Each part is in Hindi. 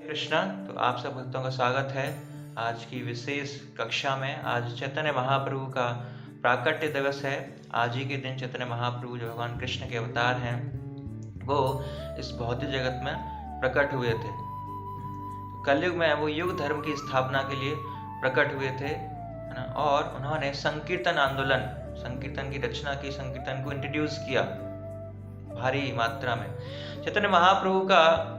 कृष्णा। तो आप सब भक्तों का स्वागत है आज की विशेष कक्षा में। आज चैतन्य महाप्रभु का प्राकट्य दिवस है। आज ही के दिन चैतन्य महाप्रभु जो भगवान कृष्ण के अवतार हैं वो इस भौतिक जगत में प्रकट हुए थे। तो कलयुग में वो युग धर्म की स्थापना के लिए प्रकट हुए थे, है ना। और उन्होंने संकीर्तन आंदोलन, संकीर्तन की रचना की, संकीर्तन को इंट्रोड्यूस किया भारी मात्रा में। चैतन्य महाप्रभु का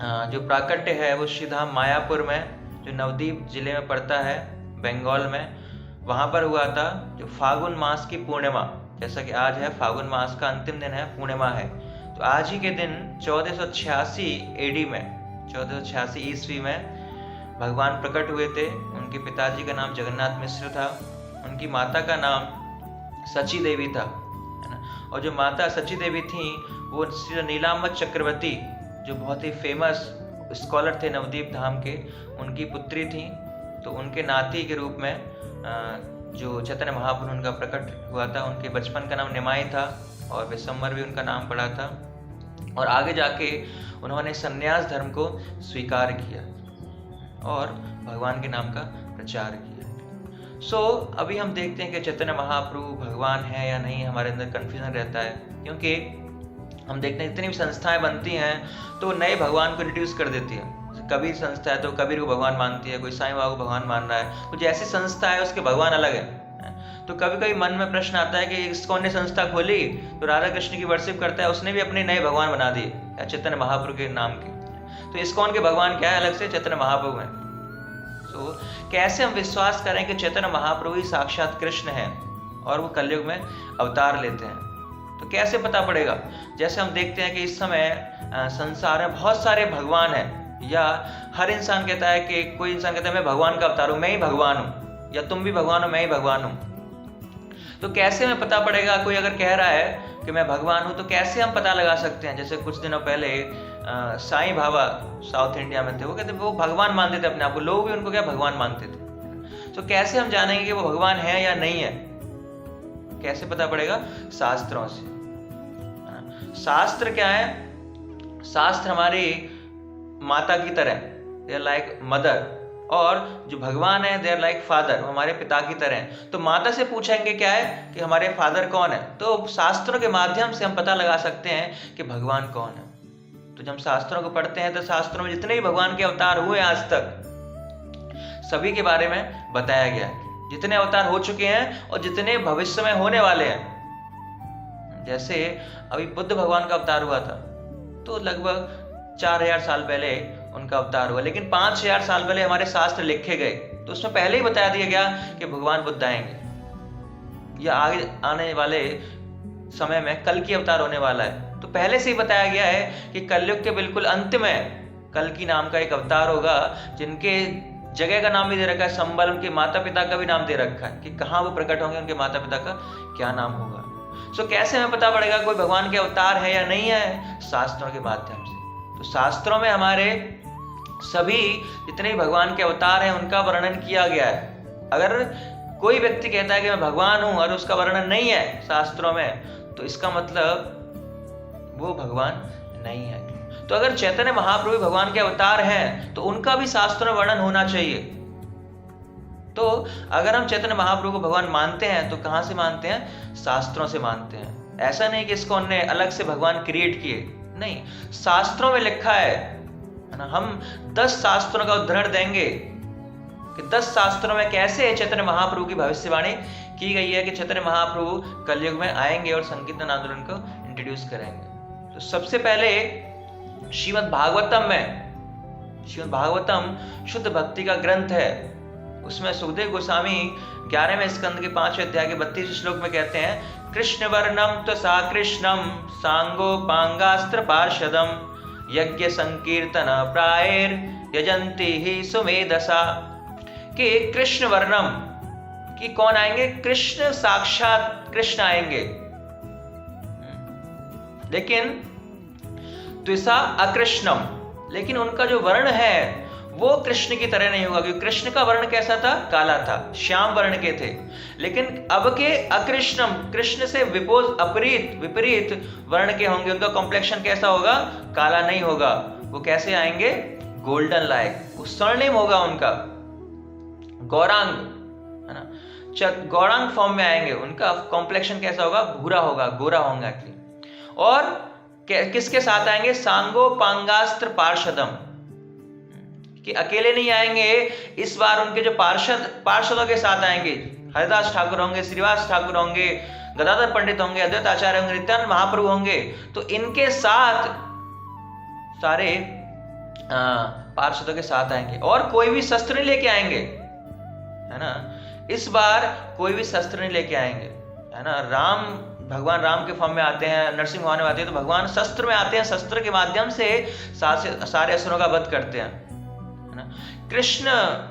जो प्राकट्य है वो श्रीधाम मायापुर में, जो नवद्वीप जिले में पड़ता है, बंगाल में, वहाँ पर हुआ था। जो फागुन मास की पूर्णिमा, जैसा कि आज है फागुन मास का अंतिम दिन है, पूर्णिमा है। तो आज ही के दिन 1486 एडी में, 1486 ईस्वी में भगवान प्रकट हुए थे। उनके पिताजी का नाम जगन्नाथ मिश्र था, उनकी माता का नाम सची देवी था, है ना। और जो माता सची देवी थी वो श्री नीलांबर चक्रवर्ती, जो बहुत ही फेमस स्कॉलर थे नवद्वीप धाम के, उनकी पुत्री थी। तो उनके नाती के रूप में जो चैतन्य महाप्रभु उनका प्रकट हुआ था। उनके बचपन का नाम निमाई था और विशंबर भी उनका नाम पड़ा था। और आगे जाके उन्होंने संन्यास धर्म को स्वीकार किया और भगवान के नाम का प्रचार किया। अभी हम देखते हैं कि चैतन्य महाप्रभु भगवान है या नहीं, हमारे अंदर कन्फ्यूजन रहता है, क्योंकि हम देखते हैं जितनी भी संस्थाएं बनती हैं तो नए भगवान को इंट्रोड्यूस कर देती है। कबीर संस्था है तो कबीर को भगवान मानती है, कोई साईं बाबा को भगवान मान रहा है, तो जैसी संस्था है उसके भगवान अलग है। तो कभी कभी मन में प्रश्न आता है कि इस्कॉन ने संस्था खोली तो राधा कृष्ण की वर्शिप करता है, उसने भी अपने नए भगवान बना दिए चैतन्य महाप्रभु के नाम के। तो इस्कॉन के भगवान क्या है? अलग से चैतन्य महाप्रभु है। कैसे हम विश्वास करें कि चैतन्य महाप्रभु ही साक्षात कृष्ण है और वो कलयुग में अवतार लेते हैं? तो कैसे पता पड़ेगा? जैसे हम देखते हैं कि इस समय संसार में बहुत सारे भगवान हैं, या हर इंसान कहता है कि कोई इंसान कहता है मैं भगवान का अवतार हूं, मैं ही भगवान हूं, या तुम भी भगवान हो, मैं ही भगवान हूं। तो कैसे हमें पता पड़ेगा? कोई अगर कह रहा है कि मैं भगवान हूं तो कैसे हम पता लगा सकते हैं? जैसे कुछ दिनों पहले साईं बाबा साउथ इंडिया में थे, वो कहते वो भगवान मानते थे अपने आप को, लोग भी उनको क्या भगवान मानते थे। तो कैसे हम जानेंगे कि वो भगवान है या नहीं है? कैसे पता पड़ेगा? शास्त्रों से। शास्त्र क्या है? शास्त्र हमारी माता की तरह, दे आर लाइक मदर, और जो भगवान है दे आर लाइक फादर, हमारे पिता की तरह हैं। तो माता से पूछेंगे क्या है कि हमारे फादर कौन है, तो शास्त्रों के माध्यम से हम पता लगा सकते हैं कि भगवान कौन है। तो जब हम शास्त्रों को पढ़ते हैं तो शास्त्रों में जितने भी भगवान के अवतार हुए आज तक, सभी के बारे में बताया गया है, जितने अवतार हो चुके हैं और जितने भविष्य में होने वाले हैं। जैसे अभी बुद्ध भगवान का अवतार हुआ था तो लगभग 4000 साल पहले उनका अवतार हुआ, लेकिन 5000 साल पहले हमारे शास्त्र लिखे गए तो उसमें पहले ही बताया दिया गया कि भगवान बुद्ध आएंगे या आगे आने वाले समय में कल की अवतार होने वाला है। तो पहले से ही बताया गया है कि कलयुग के बिल्कुल अंत में कल्कि नाम का एक अवतार होगा, जिनके जगह का नाम भी दे रखा है संबल, उनके माता पिता का भी नाम दे रखा है कि कहाँ वो प्रकट होंगे, उनके माता पिता का क्या नाम होगा। कैसे हमें पता पड़ेगा कोई भगवान के अवतार है या नहीं है? शास्त्रों के माध्यम से। तो शास्त्रों में हमारे सभी जितने भी भगवान के अवतार हैं उनका वर्णन किया गया है। अगर कोई व्यक्ति कहता है कि मैं भगवान हूं और उसका वर्णन नहीं है शास्त्रों में, तो इसका मतलब वो भगवान नहीं है। तो अगर चैतन्य महाप्रभु भगवान के अवतार हैं तो उनका भी शास्त्रों में वर्णन होना चाहिए। तो अगर हम चैतन्य महाप्रभु को भगवान मानते हैं तो कहां से मानते हैं? शास्त्रों से मानते हैं। ऐसा नहीं कि इसको हमने अलग से भगवान क्रिएट किए, नहीं, शास्त्रों में लिखा है ना। हम 10 शास्त्रों का उदाहरण देंगे कि 10 शास्त्रों में कैसे चैतन्य महाप्रभु की भविष्यवाणी की गई है कि चैतन्य महाप्रभु कलयुग में आएंगे और संकीर्तन आंदोलन को इंट्रोड्यूस करेंगे। तो सबसे पहले श्रीमद् भागवतम में, श्रीमद् भागवतम शुद्ध भक्ति का ग्रंथ है, उसमें सुखदेव गोस्वामी 11वें स्कंद के 5वें अध्याय के 32 श्लोक में कहते हैं, कृष्ण वर्णम त्वसा कृष्णम सांगोपांगास्त्र पार्षदम यज्ञ संकीर्तन प्रायर यजंती ही सुमेधसा। कि कृष्ण वर्णम कि कौन आएंगे? कृष्ण, साक्षात कृष्ण आएंगे। लेकिन त्वसा अकृष्णम, लेकिन उनका जो वर्ण है वो कृष्ण की तरह नहीं होगा, क्योंकि कृष्ण का वर्ण कैसा था? काला था, श्याम वर्ण के थे। लेकिन अब के अकृष्णम, कृष्ण से विपरीत वर्ण के होंगे, उनका कॉम्प्लेक्शन कैसा होगा? काला नहीं होगा। वो कैसे आएंगे? गोल्डन लाइक, वो स्वर्णिम होगा उनका, गौरांग, है ना, गौरांग फॉर्म में आएंगे। उनका कॉम्प्लेक्शन कैसा होगा? भूरा होगा, गोरा होगा। और किसके साथ आएंगे? सांगो पांगास्त्र पार्षदम, कि अकेले नहीं आएंगे इस बार, उनके जो पार्षदों के साथ आएंगे। हरिदास ठाकुर होंगे, श्रीवास ठाकुर होंगे, गदाधर पंडित होंगे, अद्वैत आचार्य होंगे, नित्यानंद महाप्रभु होंगे। तो इनके साथ सारे पार्षदों के साथ आएंगे। और कोई भी शस्त्र नहीं लेके आएंगे, है ना, इस बार कोई भी शस्त्र नहीं लेके आएंगे, है ना। भगवान राम के फॉर्म में आते हैं, नरसिंह भगवान में आते हैं, तो भगवान शस्त्र में आते हैं, शस्त्र के माध्यम से सारे असुरों का वध करते हैं, है ना। कृष्ण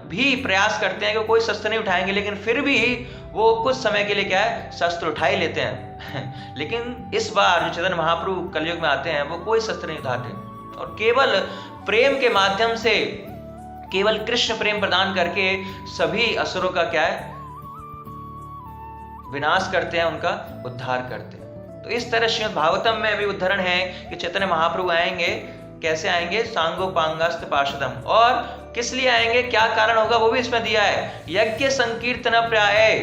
भी प्रयास करते हैं कि कोई शस्त्र नहीं उठाएंगे, लेकिन फिर भी वो कुछ समय के लिए क्या है, शस्त्र उठा ही लेते हैं। लेकिन इस बार जो चैतन्य महाप्रभु कलयुग में आते हैं, वो कोई शस्त्र नहीं उठाते, और केवल प्रेम के माध्यम से, केवल कृष्ण प्रेम प्रदान करके सभी असुरों का क्या है, विनाश करते हैं, उनका उद्धार करते हैं। तो इस तरह श्रीमद् भागवतम में भी उदाहरण है कि चैतन्य महाप्रभु आएंगे, कैसे आएंगे? सांगो पांगास्त्र पार्षदम। और किस लिए आएंगे, क्या कारण होगा, वो भी इसमें दिया है। यज्ञ संकीर्तन प्राय,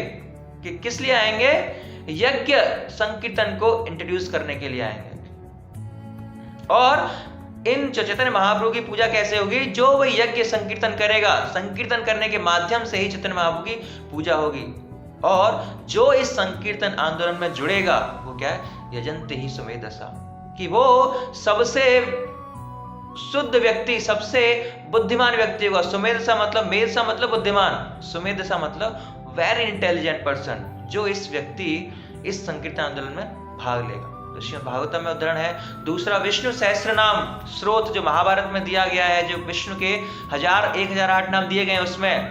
कि किस लिए आएंगे? यज्ञ संकीर्तन को इंट्रोड्यूस करने के लिए आएंगे। और इन चैतन्य महाप्रभु की पूजा कैसे होगी? जो वह यज्ञ संकीर्तन करेगा, संकीर्तन करने के माध्यम से ही चैतन्य महाप्रभु की पूजा होगी। और जो इस संकीर्तन आंदोलन में जुड़ेगा, वो क्या है? यजंते ही सुमेधसा, कि वो सबसे शुद्ध व्यक्ति, सबसे बुद्धिमान व्यक्ति होगा। सुमेधसा मतलब, मेधसा मतलब बुद्धिमान, सुमेधसा मतलब वेरी इंटेलिजेंट पर्सन, जो इस व्यक्ति इस संकीर्तन आंदोलन में भाग लेगा। तो श्रीमद् भागवतम में उदाहरण है। दूसरा, विष्णु सहस्त्र नाम स्रोत जो महाभारत में दिया गया है, जो विष्णु के 1008 नाम दिए गए उसमें,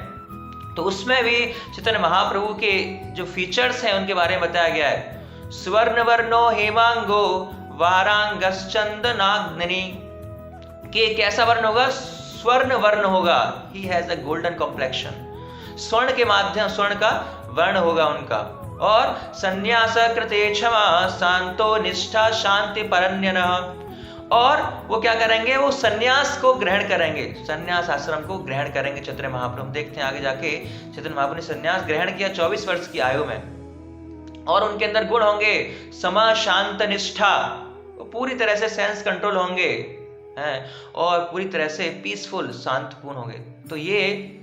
तो उसमें भी चैतन्य महाप्रभु के जो फीचर्स हैं उनके बारे में बताया गया है। स्वर्ण वर्णो हेमांगो वारांगश्चंदनाग्नि, कि कैसा वर्ण होगा? स्वर्ण वर्ण होगा। He has a golden complexion, स्वर्ण के माध्यम, स्वर्ण का वर्ण होगा उनका। और संन्यास कृते क्षमा शांतो निष्ठा शांति परन्यनः, और वो क्या करेंगे? वो सन्यास को ग्रहण करेंगे, सन्यास आश्रम को ग्रहण करेंगे चैतन्य महाप्रभु। देखते हैं आगे जाके चैतन्य महाप्रभु ने सन्यास ग्रहण किया 24 वर्ष की आयु में। और उनके अंदर गुण होंगे समा शांत निष्ठा, वो पूरी तरह से सेंस कंट्रोल होंगे, हैं, और पूरी तरह से पीसफुल, शांतपूर्ण होंगे। तो ये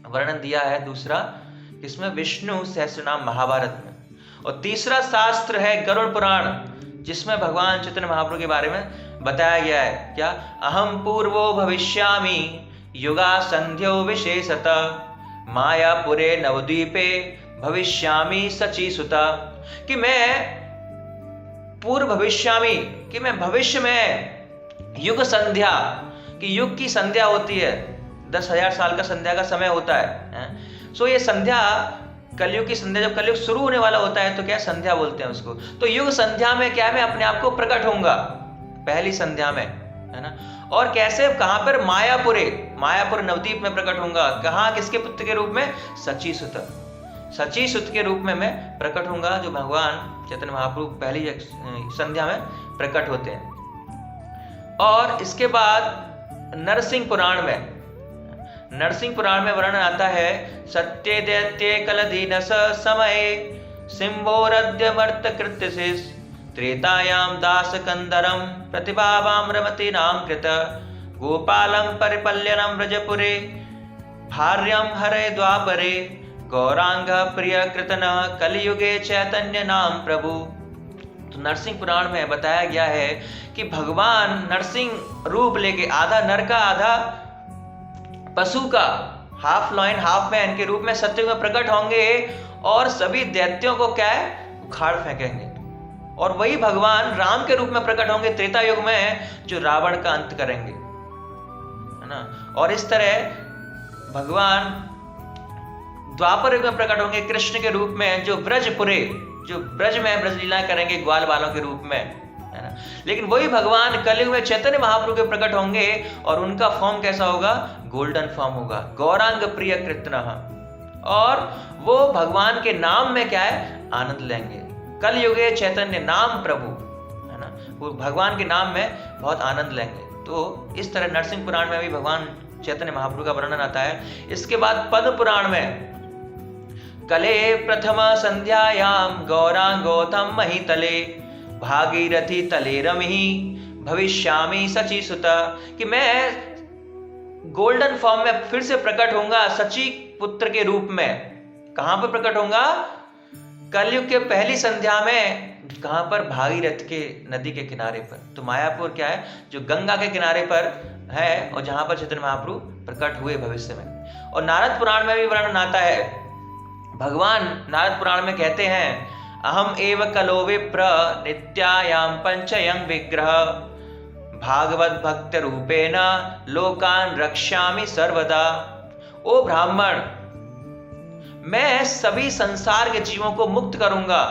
वर्णन दिया है दूसरा, इसमें विष्णु सहस्रनाम महाभारत में। और तीसरा शास्त्र है गरुड़ पुराण, जिसमें भगवान चैतन्य महाप्रभु के बारे में बताया गया है। क्या? अहम पूर्वो भविष्यामि युगा संध्यो विशेषतः मायापुरे नवद्वीपे भविष्यामि सचीसुता, कि मैं पूर्व भविष्यामि, कि मैं भविष्य में युग संध्या, कि युग की संध्या होती है, 10,000 साल का संध्या का समय होता है। सो ये संध्या, कलयुग की संध्या, जब कलयुग शुरू होने वाला होता है तो क्या संध्या बोलते हैं उसको। तो युग संध्या में क्या, मैं अपने आप को प्रकट होऊंगा पहली संध्या में, है ना। और कैसे, कहां पर? मायापुर नवद्वीप में प्रकट होऊंगा। कहां? किसके पुत्र के रूप में? सचीसुत, सचीसुत के रूप में मैं प्रकट होऊंगा, जो भगवान चैतन्य महाप्रभु पहली संध्या में प्रकट होते हैं। और इसके बाद नरसिंह पुराण में, नरसिंह पुराण में वर्णन आता है, सत्य दैत्य कलदीनस समय सिंहोरद्यमर्त कृत्यसिस त्रेतायाम दास कंदरम प्रतिभावाम रमते नाम कृत गोपालम परिपल्यनम व्रजपुरे भार्यम हरे द्वापरे गौरांग प्रिय कृतन कलियुगे चैतन्य नाम प्रभु। तो नरसिंह पुराण में बताया गया है कि भगवान नरसिंह रूप लेके, आधा नर का आधा पशु का, हाफ लॉयन हाफ मैन के रूप में सत्ययुग में प्रकट होंगे और सभी दैत्यों को क्या है, उखाड़ फेंकेंगे। और वही भगवान राम के रूप में प्रकट होंगे त्रेता युग में, जो रावण का अंत करेंगे, है ना। और इस तरह भगवान द्वापर युग में प्रकट होंगे कृष्ण के रूप में, जो ब्रजपुरे, जो ब्रज में ब्रज लीला करेंगे ग्वाल बालों के रूप में, है ना। लेकिन वही भगवान कलयुग में चैतन्य महाप्रभु के प्रकट होंगे और उनका फॉर्म कैसा होगा, गोल्डन फॉर्म होगा, गौरांग प्रिय कृतनः। और वो भगवान के नाम में क्या है, आनंद लेंगे। कलयुगे चैतन्य नाम प्रभु, है ना, वो भगवान के नाम में बहुत आनंद लेंगे। तो इस तरह नरसिंह पुराण में भी भगवान चैतन्य महाप्रभु का वर्णन आता है। इसके बाद पद्म पुराण में कले प्रथम संध्यायाम गौरांगोतम महितले भागीरथी तले रमि भविष्यामि सची सुता, कि मैं गोल्डन फॉर्म में फिर से प्रकट होऊंगा सची पुत्र के रूप में। कहां पर प्रकट होऊंगा? कलयुग के पहली संध्या में। कहां पर? भागीरथ के नदी के किनारे पर। तो मायापुर क्या है? जो गंगा के किनारे पर है, और जहां पर चैतन्य महाप्रभु प्रकट हुए भविष्य में। और नारद पुराण में भी वर्णन आता है। भगवान नारद पुराण में कहते हैं, अहम एव कलो विप्र नित्यायाम पंचयं विग्रह भागवत भक्त रूपेण लोकान रक्षामि सर्वदा। ओ ब्राह्मण, मैं सभी संसार के जीवों को मुक्त करूंगा।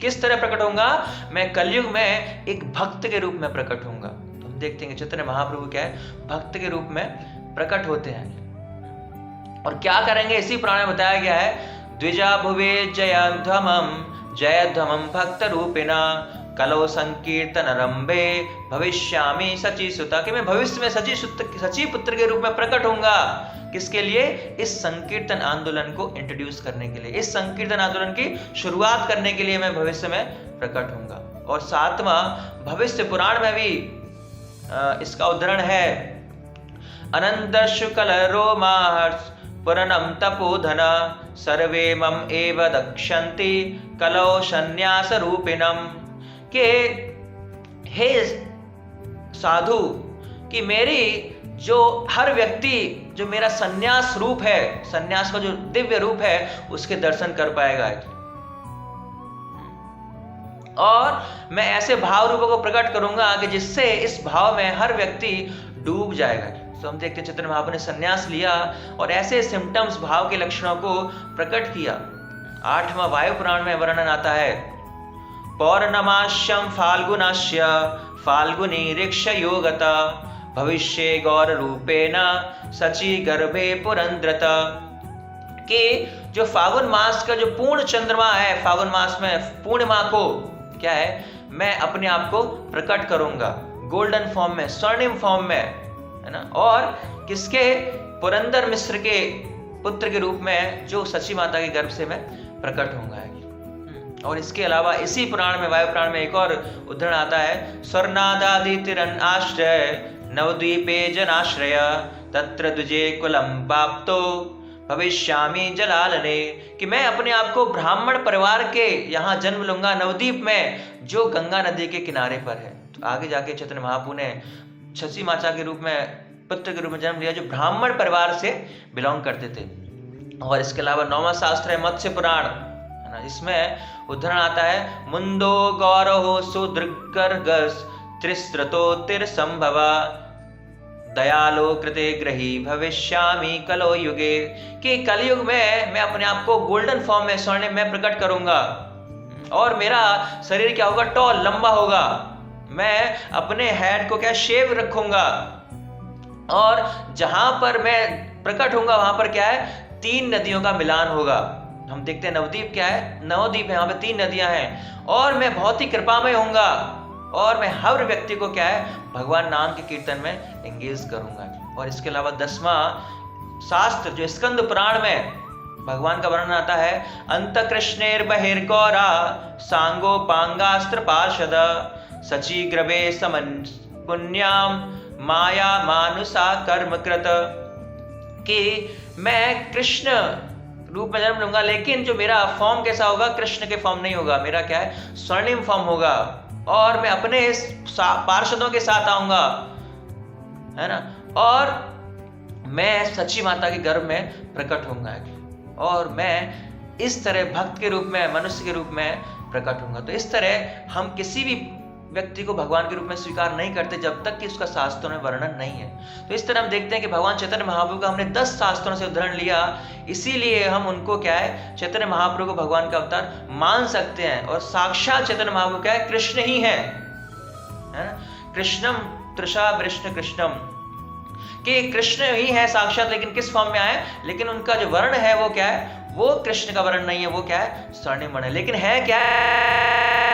किस तरह प्रकट होऊंगा? मैं कलयुग में एक भक्त के रूप में प्रकट होऊंगा। तो हम देखते हैं चैतन्य महाप्रभु क्या है, भक्त के रूप में प्रकट होते हैं। और क्या करेंगे इसी पुराण में बताया गया है, द्विजा भुवे जयध्वमं भक्त रूपिणा कलो संकीर्तन रंभे भविष्यामि सची सुता, कि मैं भविष्य में सची पुत्र के रूप में प्रकट होऊंगा। किसके लिए? इस संकीर्तन आंदोलन को इंट्रोड्यूस करने के लिए, इस संकीर्तन आंदोलन की शुरुआत करने के लिए मैं भविष्य में प्रकट होऊंगा। और सातवां भविष्य पुराण में भी इसका उदाहरण है, अनंत शुक्ल रोमाहर्ष पुरनम तपोधन सर्वे मम एव दक्षन्ति कलो संन्यास रूपिणम, के हे साधु, कि मेरी जो हर व्यक्ति जो मेरा संन्यास रूप है, संन्यास का जो दिव्य रूप है, उसके दर्शन कर पाएगा। और मैं ऐसे भाव रूपों को प्रकट करूंगा कि जिससे इस भाव में हर व्यक्ति डूब जाएगा। तो हम देखते हैं चैतन्य महाप्रभु ने संन्यास लिया और ऐसे सिम्टम्स, भाव के लक्षणों को प्रकट किया। 8वां वायु पुराण में वर्णन आता है, पौर्णमास्यम फाल्गुनास्य फाल्गुनी ऋक्ष योगता भविष्ये गौर रूपेण सची गर्भे पुरंद्रत, कि जो फागुन मास का जो पूर्ण चंद्रमा है, फागुन मास में पूर्णिमा को क्या है, मैं अपने आप को प्रकट करूंगा गोल्डन फॉर्म में, स्वर्णिम फॉर्म में, है ना। और किसके? पुरंदर मिश्र के पुत्र के रूप में, जो सची माता के गर्भ से मैं प्रकट होऊंगा। और इसके अलावा इसी पुराण में, वायु पुराण में एक और उदाहरण आता है, स्वर्णादादि तिरन आश्रय नवद्वीपे जनाश्रय तत्र द्विजे कुलम पाप्तो भविष्यामि जलालने, कि मैं अपने आप को ब्राह्मण परिवार के यहाँ जन्म लूंगा नवद्वीप में, जो गंगा नदी के किनारे पर है। तो आगे जाके चैतन्य महाप्रभु ने सची माता के रूप में, पुत्र के रूप में जन्म लिया, जो ब्राह्मण परिवार से बिलोंग करते थे। और इसके अलावा 9वां शास्त्र है मत्स्य पुराण, है ना। इसमें उदाहरण आता है, मुंदो गौरव सुदृगर्गस त्रिस्त्रतोतिर संभवा दयालो कृते ग्रही भविष्यामि कलो युगे, कि कलयुग में मैं अपने आप को गोल्डन फॉर्म में, स्वर्णिम में प्रकट करूंगा। और मेरा शरीर क्या होगा? टॉल, लंबा होगा। मैं अपने हेड को क्या, शेव रखूंगा। और जहां पर मैं प्रकट होऊंगा वहां पर क्या है, 3 नदियों का मिलान होगा। हम देखते हैं नवद्वीप क्या है, नवद्वीप है, वहां पे 3 नदियां हैं। और मैं बहुत ही कृपामय होऊंगा, और मैं हर व्यक्ति को क्या है, भगवान नाम के कीर्तन में एंगेज करूंगा। और इसके अलावा 10वां शास्त्र जो स्कंद पुराण में भगवान का वर्णन आता है, अंत कृष्णेर बहिर्गौरा सांगो पांगास्त्र पार्षद सची ग्रवे समन पुण्याम माया मानुषा कर्मकृत, कि मैं कृष्ण रूप में जन्म लूंगा, लेकिन जो मेरा फॉर्म कैसा होगा, कृष्ण के फॉर्म नहीं होगा। मेरा क्या है, स्वर्णिम फॉर्म होगा। और मैं अपने पार्षदों के साथ आऊंगा, है ना। और मैं सच्ची माता के गर्भ में प्रकट होऊंगा, और मैं इस तरह भक्त के रूप में, मनुष्य के रूप में प्रकट होऊंगा। तो इस तरह हम किसी भी व्यक्ति को भगवान के रूप में स्वीकार नहीं करते जब तक कि उसका शास्त्रों में वर्णन नहीं है। तो इस तरह हम देखते हैं कि भगवान चैतन्य महाप्रभु का हमने 10 शास्त्रों से उदाहरण लिया, इसीलिए हम उनको क्या है, चैतन्य महाप्रभु को भगवान का अवतार मान सकते हैं। और साक्षात चैतन्य महाप्रभु क्या है, कृष्ण ही है ना। कृष्णम तृषा वृष्ण कृष्णम, कि कृष्ण ही है साक्षात, लेकिन किस फॉर्म में आए, लेकिन उनका जो वर्ण है वो क्या है, वो कृष्ण का वर्ण नहीं है, वो क्या है, स्वर्णिम वर्ण है। लेकिन है क्या है?